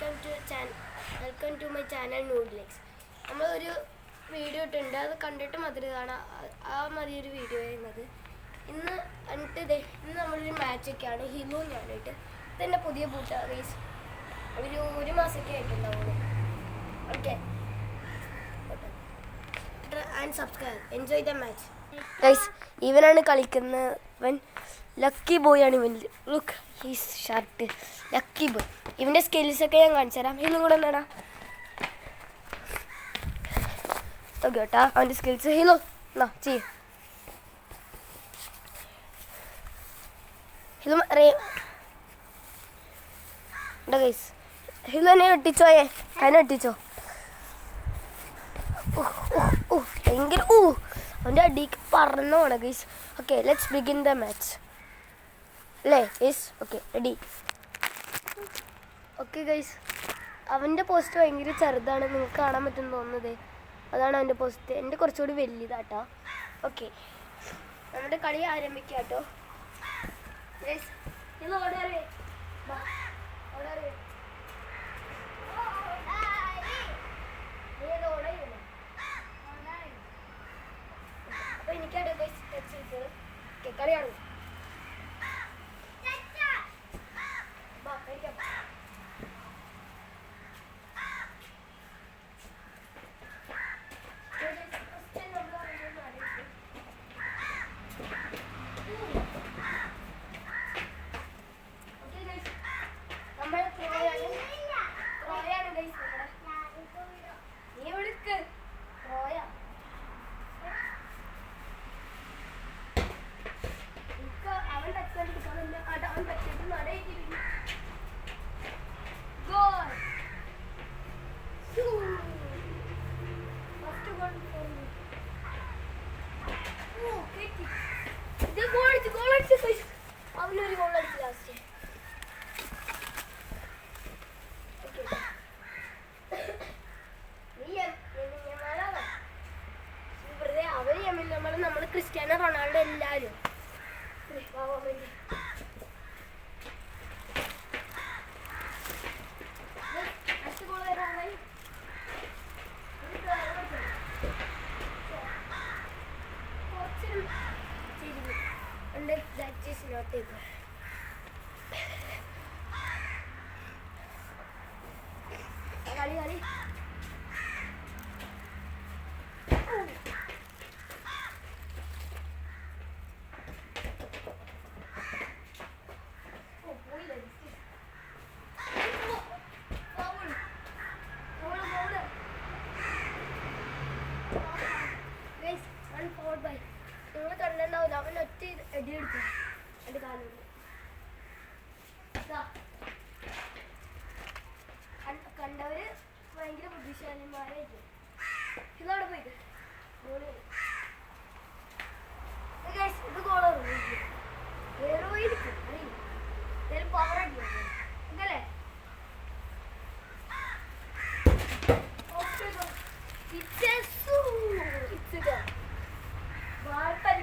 Welcome to my channel Noodlex. നമ്മളൊരു video ഇട്ടുണ്ട്, അത് കണ്ടിട്ട് മതി കാണാം. ആ മതിയൊരു വീഡിയോ ചെയ്യുന്നത്. ഇന്ന് നമ്മളൊരു മാച്ചൊക്കെയാണ് ഹിലു ഞാനായിട്ട്. ഇതെൻ്റെ പുതിയ ബൂട്ട ഗൈസ്. ഒരു മാസമൊക്കെ ആയിട്ടുണ്ടാവുള്ളൂ. Okay, and subscribe, enjoy the match guys. ഇവനാണ് കളിക്കുന്നവൻ, ലക്കി ബോയ് ആണ് ഇവൻ. Look he's shirt, lucky boy. ഇവൻ്റെ സ്കിൽസൊക്കെ ഞാൻ കാണിച്ചു തരാം. ഹിലു കൂടെ നേടാ കേട്ടാ അവൻ്റെ സ്കിൽസ്. ഹിലു എന്നാ ചെയ്യ. ഹിലു ഗൈസ്, ഹിലു എന്നെ വെട്ടിച്ചോയേ, അതിനെ വെട്ടിച്ചോ. ഭയങ്കര അവൻ്റെ അടിക്ക് പറന്നു പോണം guys. Okay, let's begin the match അല്ലേ guys? Okay, ready. Okay guys, അവൻ്റെ പോസ്റ്റ് ഭയങ്കര ചെറുതാണ്, നിങ്ങൾക്ക് കാണാൻ പറ്റുമെന്ന് തോന്നുന്നത്. അതാണ് അവൻ്റെ പോസ്റ്റ്. എൻ്റെ കുറച്ചുകൂടി വലിയതാട്ടോ. ഓക്കെ, നമ്മുടെ കളി ആരംഭിക്കാം കേട്ടോ ഗൈസ്. ഇത് ഓടാറേ ഓടാറേ അപ്പോൾ എനിക്കാണ് ഗൈസ് ടച്ച് ചെയ്തത്. ഓക്കെ, കളിയാണ്. അവനൊരു ഗോൾ അടിച്ചു ലാസ്റ്റ്. അവര് യമൻ നമ്മൾ ക്രിസ്ത്യാനോ റൊണാൾഡോ എല്ലാവരും. That is not a good. Gali. Guys, run forward by. നിങ്ങൾ കണ്ടിട്ടുണ്ടാവില്ല, അവൻ ഒറ്റ അടി എടുത്തു എൻ്റെ കാലിൽ. കണ്ടവര് ഭയങ്കര ബുദ്ധിശാലിമാരായിരിക്കും. ഇതവിടെ പോയിട്ട് ഗോള് ഇത് ഗോള് വേറെ പോയിരിക്കും. എന്തായാലും പവർ അടിക്കും ഇതല്ലേ.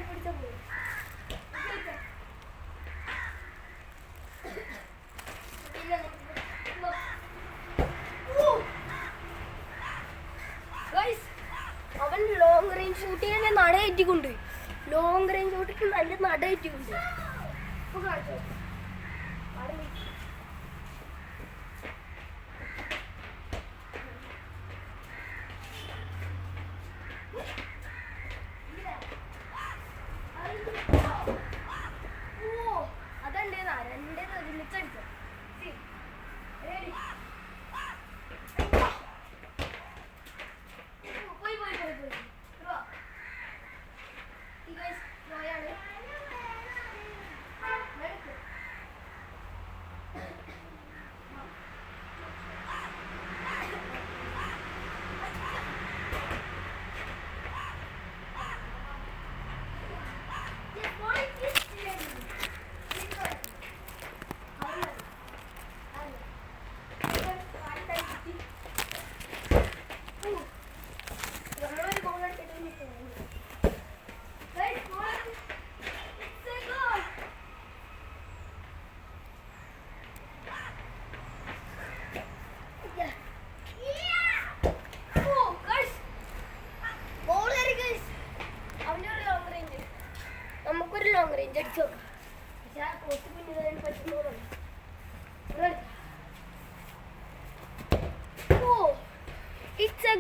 പിടിച്ച പോയി അവൻ ലോങ് റേഞ്ച് ഷൂട്ട് ചെയ്യാൻ നടയേറ്റിക്കൊണ്ട് ലോങ് റേഞ്ച് ഷൂട്ടിട്ട് നല്ല നടയേറ്റിക്കൊണ്ട് അതെന്റേതാ, രണ്ടേത് ഒരുമിച്ചടിച്ചോ.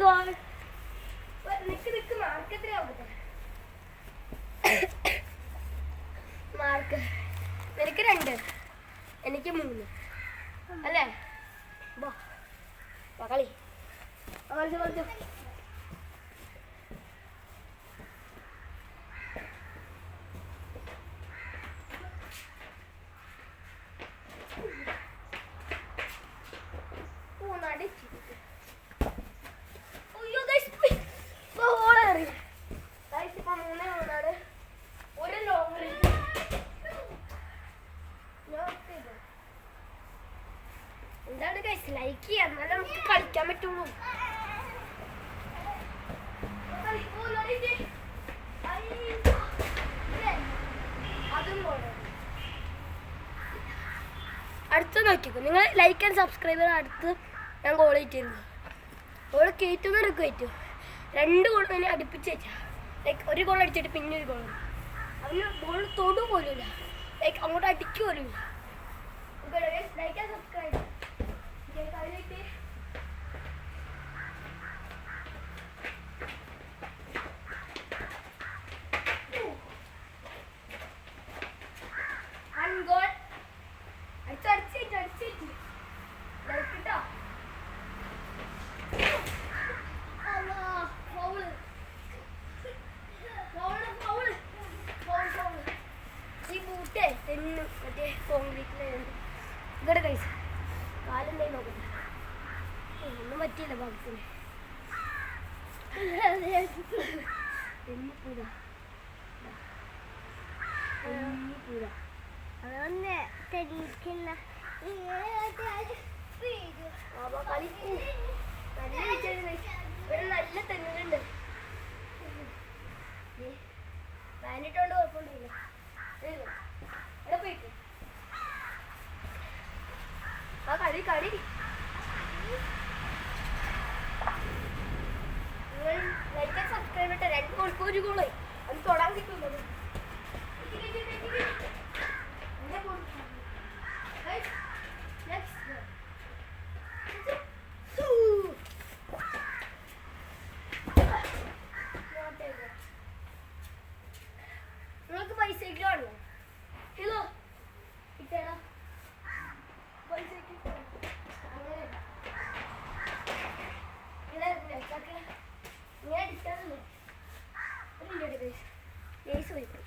ഗോൾ. നിക്ക് മാർക്ക് എത്രയാവട്ടെ? മാർക്ക് നിനക്ക് 2, എനിക്ക് 3 അല്ലേ? കളി എന്താണ് ഗൈസ്, ലൈക്ക് ചെയ്യാം എന്നാലും നമുക്ക് കളിക്കാൻ പറ്റുള്ളൂ. അടുത്ത് നോക്കിക്കോ നിങ്ങൾ, ലൈക്ക് ആൻഡ് സബ്സ്ക്രൈബർ. അടുത്ത് ഞാൻ ഗോൾ കയറ്റിയിരുന്നു. ഗോൾ കയറ്റുന്ന കയറ്റും. 2 ഗോൾ തന്നെ അടുപ്പിച്ച് വെച്ചാൽ ലൈക്ക് ഒരു ഗോൾ അടിച്ചിട്ട് പിന്നെ ഒരു ഗോൾ. അവന് ഗോൾ തൊടു പോലുമില്ല, ലൈക്ക് അങ്ങോട്ട് അടിക്കുക പോലുമില്ല. Like and subscribe. മറ്റേ കോൺക്രീറ്റിലുണ്ട് ഇവിടെ കഴിച്ചു കാലെന്തായി നോക്കട്ടെ. ഒന്നും പറ്റിയില്ല ഭാഗത്തിന്. നല്ല തെങ്ങുണ്ട്. പാനിട്ടോണ്ട് കുഴപ്പമുണ്ടായില്ല. പോയിട്ട് ആ കളി നിങ്ങൾ ലൈക്ക് ആൻഡ് സബ്സ്ക്രൈബ് ഇട്ട 2 ഗോൾക്ക് 1 ഗോളായി. അത് തൊടാൻ കിട്ടുമല്ലോ. നിങ്ങൾക്ക് ബൈസൈക്കിൾ ആണോ? ഹലോ ഇട്ടേടാ ബൈസൈക്കിൾ. ഇങ്ങനെ അടിച്ചാലല്ലേ ലേസ് പോയിപ്പോയി.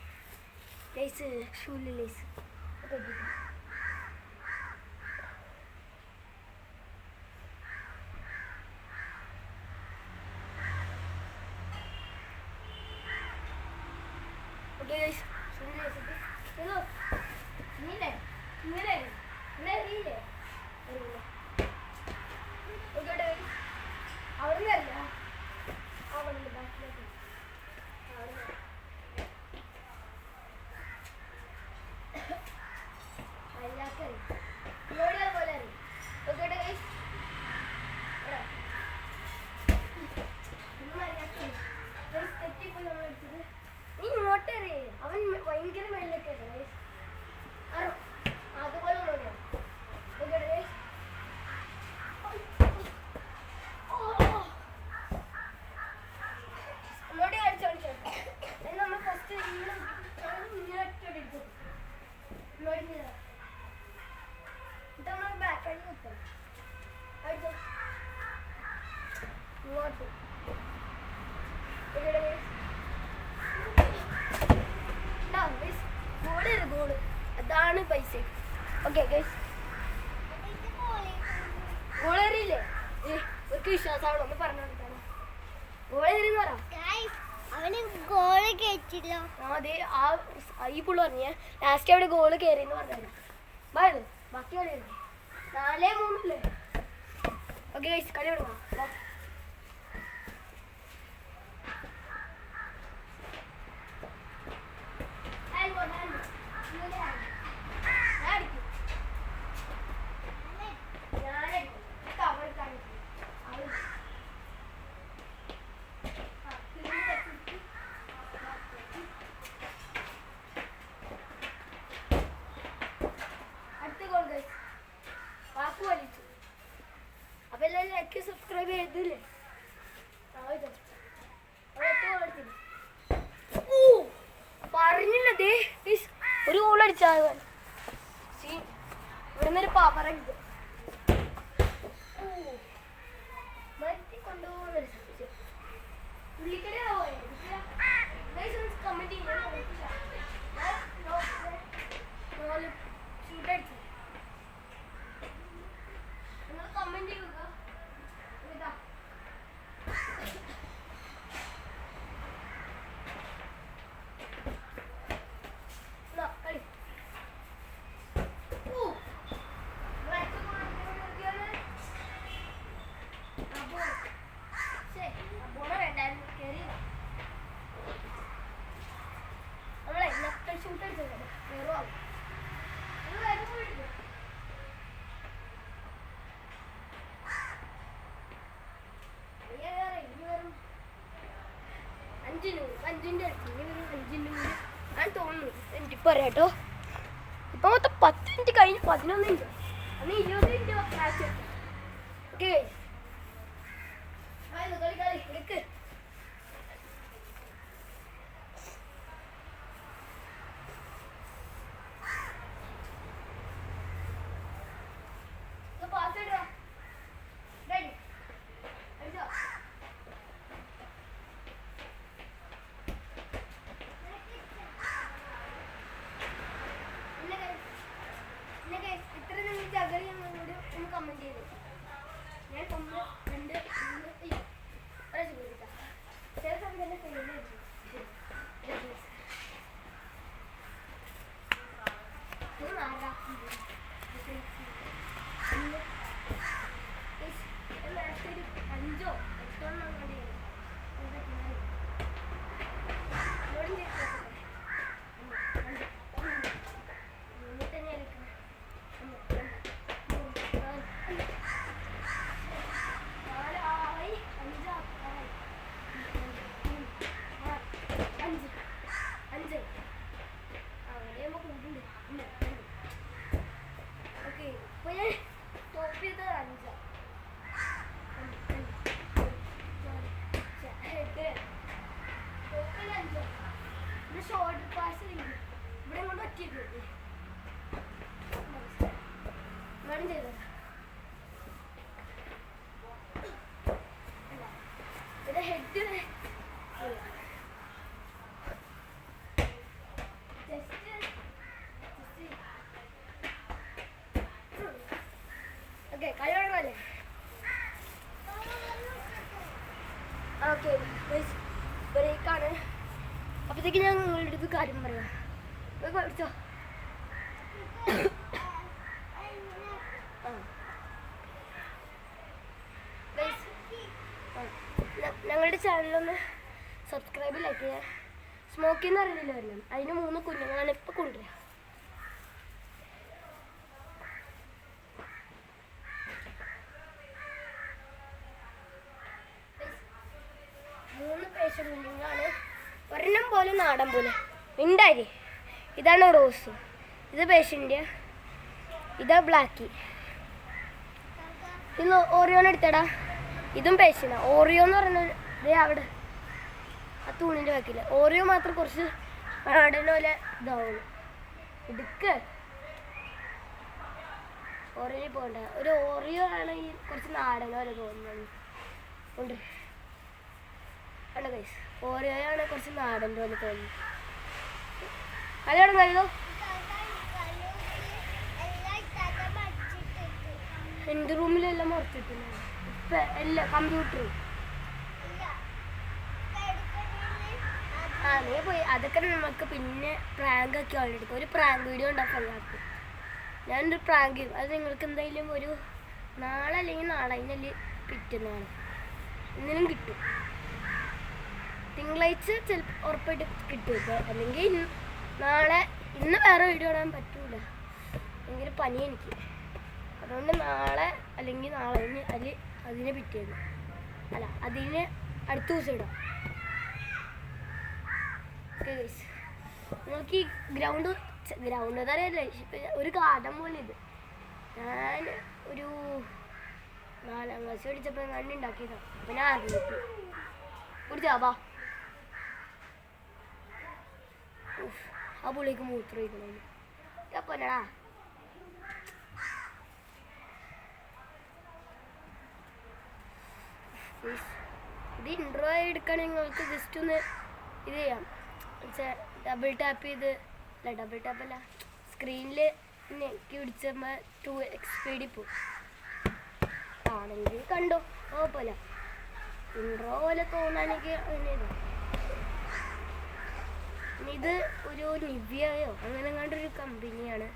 ലേസ് ഷൂല് ലേസ് അവൻ ഭയങ്കര വെള്ളൊക്കെ അതുപോലെ നമ്മൾ ഫസ്റ്റ് ബാക്കായി നിൽക്കണം. അടിച്ചോ ഇങ്ങോട്ട് ഗോള്. അതാണ് പൈസ. ഓക്കെ ഗൈസ്, ഗോളേറിയില്ലേ? ഒരു വിശ്വാസമാണോ ഒന്ന് പറഞ്ഞു കൊടുക്കാൻ? ഗോളേറിയെന്ന് പറ. അവന് ഗോള് കേട്ടില്ലോ. അതെ, ഈ പുള്ളി പറഞ്ഞ ലാസ്റ്റ് അവിടെ ഗോള് കയറിയെന്ന് പറഞ്ഞു. ബാക്കി കളി 4-3 ഓക്കെ ഗൈസ്, കളി തുടങ്ങാം. അപ്പൊ എല്ലാവരും ലൈക്ക് സബ്സ്ക്രൈബ് ചെയ്തില്ലേ? പറഞ്ഞില്ല ദേ ഒരു ഗോൾ അടിച്ചാൽ ഇവിടെ നിന്നൊരു പവറുണ്ട്. കൊണ്ടുപോകുന്ന ഷൂട്ടടിച്ചു നിങ്ങൾ കമന്റ് ചെയ്യുക. ഇതാ കളി നമ്മളെ നക്കൽ ഷൂട്ടടിച്ചത് വേറെ ആവും. ഞാൻ തോന്നുന്നു എനിക്ക് പറയാട്ടോ. ഇപ്പൊ മൊത്തം 10 മിനിറ്റ് കഴിഞ്ഞ് 11 മിനിറ്റ് അന്ന് 20 മിനിറ്റ് മാച്ച്. ഓക്കെ കളി കളി എടുക്ക്. പാസ് ഇടാ റെഡി അടിച്ചോ. ഇത്ര നിങ്ങൾ ജഗറി ഞങ്ങളോട് ഒന്ന് കമന്റ് ചെയ്തു. ഞാൻ 1 2 3 ചില സമയം തന്നെ ഫെയിലായിരുന്നു. അഞ്ചോ 8 ഷോർട്ട് പാസ് ഇവിടെ കൊണ്ട് ഒറ്റയ്ക്ക് വേണം ചെയ്തത്. ഇവിടെ ഹെഡ് ഓക്കെ കളി തുടങ്ങല്ലേ. ഓക്കെ ബ്രേക്കാണ്. അപ്പോഴത്തേക്ക് ഞാൻ നിങ്ങളുടെ അടുത്ത് കാര്യം പറയാം. പഠിച്ചോ ഞങ്ങളുടെ ചാനലൊന്ന് സബ്സ്ക്രൈബ് ലൈക്ക് ചെയ്യാം. സ്മോക്കി എന്ന് അറിയില്ല വരണം. അതിന് 3 കുഞ്ഞുങ്ങളാണ് ഇപ്പം കൊണ്ടുവരിക. കുഞ്ഞുങ്ങളാണ്. ഒരെണ്ണം പോലെ നാടൻ പോലെ ഉണ്ടായി. ഇതാണ് റോസ്, ഇത് പേഷ്യൻ്റ്, ഇതാ ബ്ലാക്കി. ഇത് ഓറിയോനെ എടുത്തടാ. ഇതും പേഷ്യൻ്റാണ്. ഓറിയോ എന്ന് പറയുന്നത് അവിടെ ആ തൂണിൻ്റെ ബാക്കില്ല. ഓറിയോ മാത്രം കുറച്ച് നാടൻ പോലെ ഇതാവുള്ളൂ. ഇടുക്ക് ഓറിയോ പോകണ്ട. ഒരു ഓറിയോ ആണ് ഈ കുറച്ച് നാടൻ പോലെ തോന്നുന്നത്. ഉണ്ട് കണ്ടോ ഗൈസ്, ഓറിയോയാണ് കുറച്ച് നാടൻ പോലെ തോന്നുന്നു. കളി തുടങ്ങാലോ. എൻ്റെ റൂമിലെല്ലാം മുറിച്ചിട്ടില്ല. ഇപ്പം എല്ലാം കമ്പ്യൂട്ടർ നീ പോയി. അതൊക്കെ നമുക്ക് പിന്നെ പ്രാങ്ക് ഒക്കെ ഓൾറെഡി ഒരു പ്രാങ്ക് വീഡിയോ ഉണ്ടാക്കാൻ ഞങ്ങൾക്ക്. ഞാനൊരു പ്രാങ്ക് ചെയ്യും. അത് നിങ്ങൾക്ക് എന്തായാലും ഒരു നാളെ അല്ലെങ്കിൽ നാളെ അതിനല്ലേ പിറ്റുന്നതാണ് എന്തിനും കിട്ടും. തിങ്കളാഴ്ച ചിലപ്പോൾ ഉറപ്പായിട്ട് കിട്ടും. അല്ലെങ്കിൽ നാളെ. ഇന്ന് വേറെ വീഡിയോ ഇടാൻ പറ്റൂല, ഭയങ്കര പനി എനിക്ക്. അതുകൊണ്ട് നാളെ അല്ലെങ്കിൽ നാളെ അതിനെ പിറ്റേന്ന് അല്ല അതിന് അടുത്ത ദിവസം ഇടാം. ഓക്കെ ഗൈസ്, നമുക്ക് ഈ ഗ്രൗണ്ട് അറിയില്ല, ഒരു കാടം പോലെ ഇത്. ഞാൻ ഒരു 4ാം ക്ലാസ് പഠിച്ചപ്പോൾ ഉണ്ടാക്കിയതാണ്. അപ്പം ഞാൻ അറിഞ്ഞിട്ട് കുടിച്ചാ വാ. ആ പുള്ളിക്ക് മൂത്രം ഒഴിക്കണോ അപ്പൊന്നടാ. ഇത് ഇൻട്രോ എടുക്കുകയാണെങ്കിൽ നിങ്ങൾക്ക് ജസ്റ്റ് ഒന്ന് ഇത് ചെയ്യാം. ഡബിൾ ടാപ്പ് ചെയ്ത്, അല്ല ഡബിൾ ടാപ്പ് അല്ല, സ്ക്രീനിൽ നെക്കി പിടിച്ചപ്പോൾ 2x സ്പീഡിൽ പോകും. ആണെങ്കിൽ കണ്ടോ, കുഴപ്പമില്ല. ഇൻട്രോ പോലെ തോന്നാനൊക്കെ അങ്ങനെ ഇതാ. ഇത് ഒരു നിവ്യയോ അങ്ങനെ കണ്ടൊരു കമ്പനിയാണ്.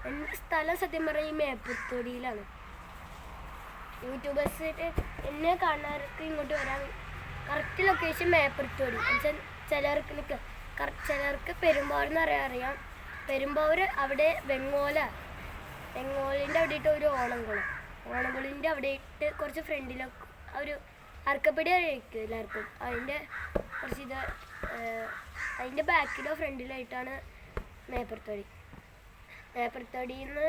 എൻ്റെ സ്ഥലം സത്യം പറഞ്ഞാൽ ഈ മേപ്പുത്തോടിയിലാണ്. യൂട്യൂബേഴ്സായിട്ട് എന്നെ കാണുന്നവർക്ക് ഇങ്ങോട്ട് വരാൻ കറക്റ്റ് ലൊക്കേഷൻ മേപ്പുത്തോടി. ചിലർക്ക് ചിലർക്ക് പെരുമ്പാവൂർ അറിയാം. പെരുമ്പാവൂർ അവിടെ വെങ്ങോലിൻ്റെ അവിടെ ഇട്ട് ഒരു ഓണംകുളിൻ്റെ അവിടെ ഇട്ട് കുറച്ച് ഫ്രണ്ടിലൊക്കെ ഒരു അർക്കപ്പടി കഴിക്കും എല്ലാവർക്കും. കുറച്ച് അതിൻ്റെ ബാക്കിലോ ഫ്രണ്ടിലായിട്ടാണ് മേപ്പുറത്തോടിയിൽ നിന്ന്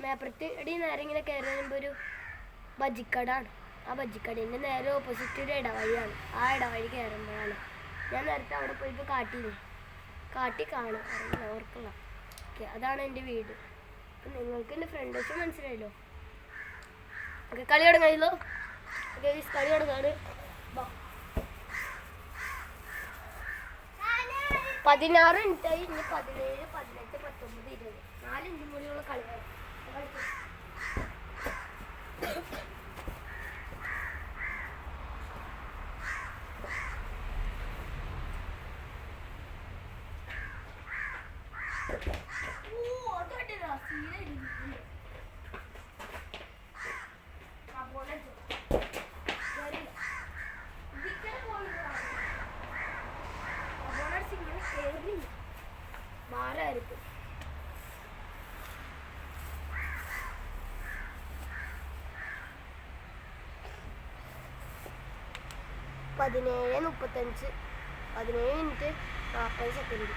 മേപ്പുറത്തോടി നേരെ ഇങ്ങനെ കയറി വരുമ്പോൾ ഒരു ബജിക്കടാണ്. ആ ബജിക്കടീൻ്റെ നേരെ ഓപ്പോസിറ്റ് ഒരു ഇടവഴിയാണ്. ആ ഇടവഴി കയറുമ്പോഴാണ് ഞാൻ നേരത്തെ അവിടെ പോയിട്ട് കാട്ടി കാണും, അറിയില്ല ഓർക്കുക. ഓക്കെ, അതാണ് എൻ്റെ വീട്. അപ്പം നിങ്ങൾക്ക് എൻ്റെ ഫ്രണ്ട്സ് മനസ്സിലായല്ലോ. ഓക്കെ, കളി തുടങ്ങാമല്ലോ. ഓക്കെ, കളി തുടങ്ങാണ്. 16 മിനിറ്റായി. ഇനി 17, 18, 19, 20 4 മിനിറ്റും കൂടിയുള്ള കളിയാണ്. ഭാരമായിരിക്കും. പതിനേഴ് 35, 17 മിനിറ്റ് 40 സെക്കൻഡ്.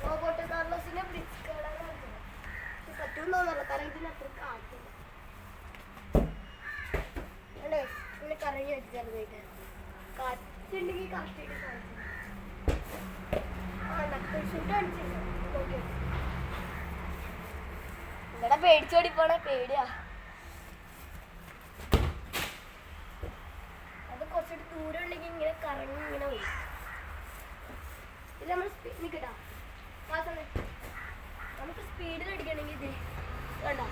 റോബോട്ട് കാർലോസിനെ പറ്റുമെന്നോന്നല്ല, കാരണം ഇതിന് അത്ര കാട്ടില്ല. അല്ലേ, ഇങ്ങനെ കറങ്ങി വെച്ച് ചെറുതായിട്ട് കാറ്റുണ്ടെങ്കിൽ കാറ്റായിട്ട് ഇവിടെ പേടിച്ചോടി പോണ പേടിയാ. അത് കുറച്ചിട്ട് ദൂരം ഉണ്ടെങ്കിൽ ഇങ്ങനെ കറങ്ങി ഇങ്ങനെ പോയി. ഇത് നമ്മൾ നിൽക്കട്ടാ നമുക്ക് സ്പീഡിൽ അടിക്കണമെങ്കിൽ ഇത് കണ്ടോ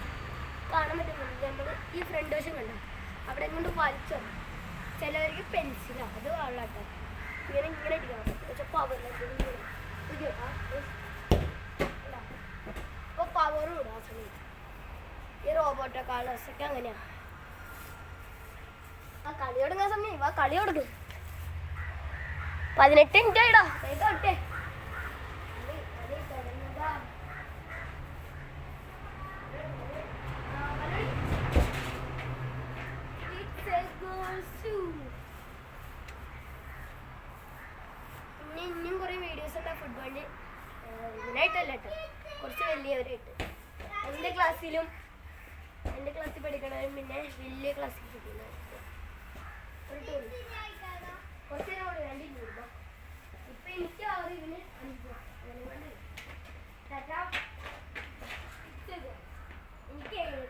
കാണാൻ പറ്റുന്നുണ്ട്. നമ്മൾ ഈ ഫ്രണ്ട് വശം കണ്ടോ, അവിടെ കൊണ്ട് വലിച്ചോ. ചിലവർക്ക് പെൻസിലാണ്, അത് വെള്ളാട്ടോ. ഇങ്ങനെ അടിക്കണം. പക്ഷെ പവറില്ല. അപ്പോൾ പവറും ഇടും ആ സമയത്ത്. ഈ റോബോട്ടോ കാളേഴ്സൊക്കെ അങ്ങനെയാണ്. ആ കളി തുടങ്ങാൻ സമയം ആ കളി തുടങ്ങും. 18 മിനിറ്റ് ആയിടാ. കേട്ടോട്ടെ ഇനിയും കുറേ വീഡിയോസ് ഉണ്ട് ഫുട്ബോളിൽ. ഇതിനായിട്ടല്ല കേട്ടോ, കുറച്ച് വലിയവരായിട്ട്. എൻ്റെ ക്ലാസ്സിൽ പഠിക്കണവരും പിന്നെ വലിയ ക്ലാസ്സിൽ പഠിക്കുന്നവരും കുറച്ച് നേരം കൂടെ വേണ്ടി ഇപ്പം എനിക്ക് 6, ഇതിന് 5 അങ്ങനെ വേണ്ടി എനിക്ക് 7.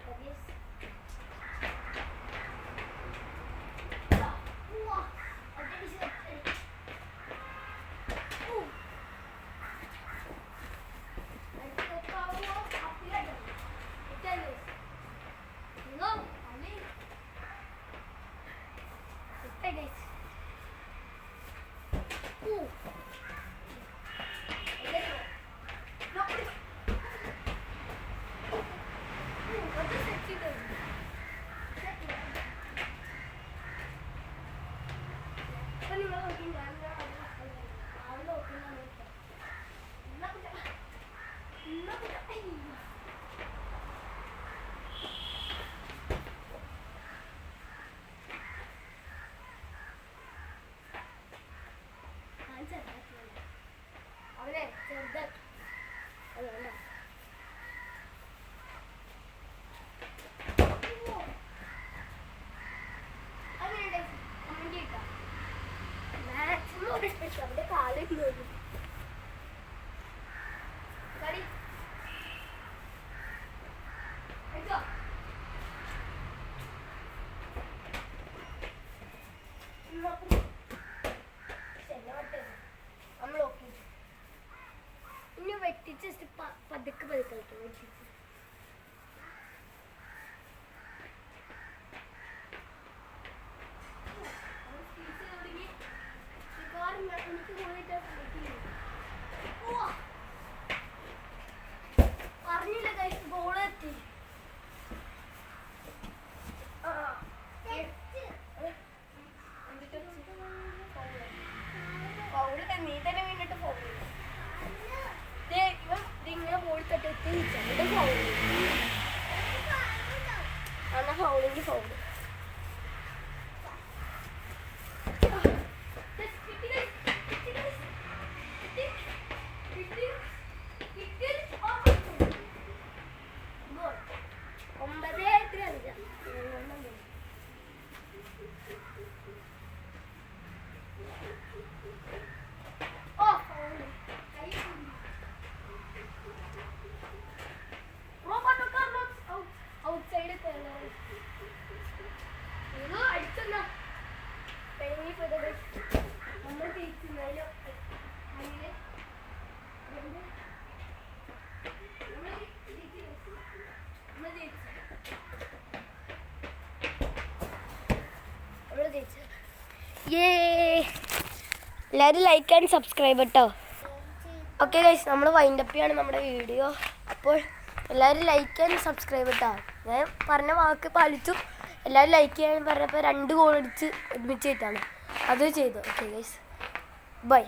ജസ്റ്റ് പതുക്കെ കളിക്കണം. പറഞ്ഞില്ല ഗൈസ്, ഗോൾ എത്തി. നീ തന്നെ വീണിട്ട് ഫൗള്. ഇവൻ ഇങ്ങനെ ബോൾ തട്ടെത്തി ഫൗള്. എന്നാ ഫൗളിങ് ഫൗള്. എല്ലാവരും ലൈക്ക് ആൻഡ് സബ്സ്ക്രൈബ് കേട്ടോ. ഓക്കെ ഗൈസ്, നമ്മൾ വൈൻഡപ്പ് ചെയ്യാണ് നമ്മുടെ വീഡിയോ. അപ്പോൾ എല്ലാവരും ലൈക്ക് ആൻഡ് സബ്സ്ക്രൈബ് കേട്ടോ. ഞാൻ പറഞ്ഞ വാക്ക് പാലിച്ചു. എല്ലാവരും ലൈക്ക് ചെയ്യാൻ പറഞ്ഞപ്പോൾ 2 ഗോൾ അടിച്ച് ഒരുമിച്ച് ചെയ്താണ് അത് ചെയ്തു. Okay guys, by.